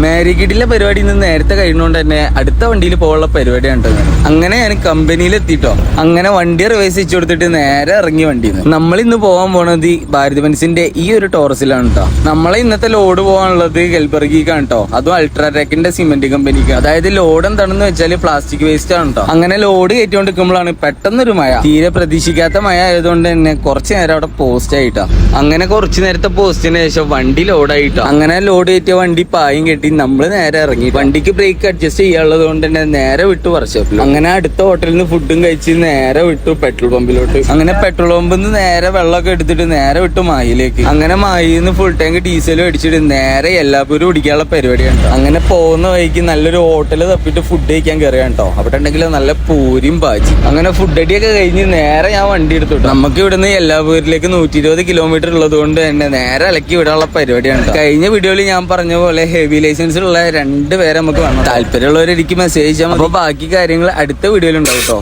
മാരിഗിഡിലെ പരിപാടി ഇന്ന് നേരത്തെ കഴിയുന്നോണ്ട് തന്നെ അടുത്ത വണ്ടിയിൽ പോകാനുള്ള പരിപാടിയാണ്. അങ്ങനെ ഞാൻ കമ്പനിയിൽ എത്തിട്ടോ. അങ്ങനെ വണ്ടി റിവേഴ്സ് വെച്ച് കൊടുത്തിട്ട് നേരെ ഇറങ്ങി വണ്ടിന്ന്. നമ്മൾ ഇന്ന് പോകാൻ പോണത് ഭാരത് ബെൻസിന്റെ ഈ ഒരു ടോറസിലാണ് കേട്ടോ. നമ്മളെ ഇന്നത്തെ ലോഡ് പോകാനുള്ളത് ഗൽബർഗിക്കാണ് കേട്ടോ. അതും അൾട്രാടെക്കിന്റെ സിമെന്റ് കമ്പനിക്ക്. അതായത് ലോഡ് എന്താണെന്ന് വെച്ചാൽ പ്ലാസ്റ്റിക് വേസ്റ്റ് ആണ് കേട്ടോ. അങ്ങനെ ലോഡ് കയറ്റിക്കൊണ്ടിരിക്കുമ്പോഴാണ് പെട്ടെന്നൊരു മഴ. തീരെ പ്രതീക്ഷിക്കാത്ത മഴ ആയതുകൊണ്ട് തന്നെ കുറച്ച് നേരം അവിടെ പോസ്റ്റ് ആയിട്ടാ. അങ്ങനെ കുറച്ചു നേരത്തെ പോസ്റ്റിന് ശേഷം വണ്ടി ലോഡായിട്ടോ. അങ്ങനെ ലോഡ് കയറ്റിയ വണ്ടി പായും കെട്ടി നമ്മള് നേരെ ഇറങ്ങി. വണ്ടിക്ക് ബ്രേക്ക് അഡ്ജസ്റ്റ് ചെയ്യാനുള്ളത് കൊണ്ട് തന്നെ നേരെ വിട്ടു വർക്ക്ഷോപ്പിൽ. അങ്ങനെ അടുത്ത ഹോട്ടലിൽ നിന്ന് ഫുഡും കഴിച്ച് നേരെ വിട്ടു പെട്രോൾ പമ്പിലോട്ട്. അങ്ങനെ പെട്രോൾ പമ്പിൽ നിന്ന് നേരെ വെള്ളമൊക്കെ എടുത്തിട്ട് നേരെ വിട്ടു മായിലേക്ക്. അങ്ങനെ മായിൽ നിന്ന് ഫുൾ ടാങ്ക് ഡീസലും അടിച്ചിട്ട് നേരെ എല്ലാപ്പൂരും കുടിക്കാനുള്ള പരിപാടിയാണ്. അങ്ങനെ പോകുന്ന വഴിക്ക് നല്ലൊരു ഹോട്ടൽ തപ്പിട്ട് ഫുഡ് കഴിക്കാൻ കയറിയാണ് കേട്ടോ. അവിടെ ഉണ്ടെങ്കിൽ നല്ല പൂരിയും ബാജി. അങ്ങനെ ഫുഡ് അടിയൊക്കെ കഴിഞ്ഞ് നേരെ ഞാൻ വണ്ടി എടുത്തു. നമുക്ക് ഇവിടുന്ന് എല്ലാപൂരിലേക്ക് 120 കിലോമീറ്റർ ഉള്ളത് കൊണ്ട് തന്നെ നേരെ ഇളക്കി വിടാനുള്ള പരിപാടിയാണ്. കഴിഞ്ഞ വീഡിയോയിൽ ഞാൻ പറഞ്ഞ പോലെ ഹെവി ലൈസൻസ് ഉള്ള 2 പേരെ നമുക്ക് വേണം. താല്പര്യമുള്ളവർ എനിക്ക് മെസ്സേജ് ചെയ്യാം. അപ്പൊ ബാക്കി കാര്യങ്ങൾ അടുത്ത വീഡിയോയിൽ ഉണ്ടാവും കേട്ടോ.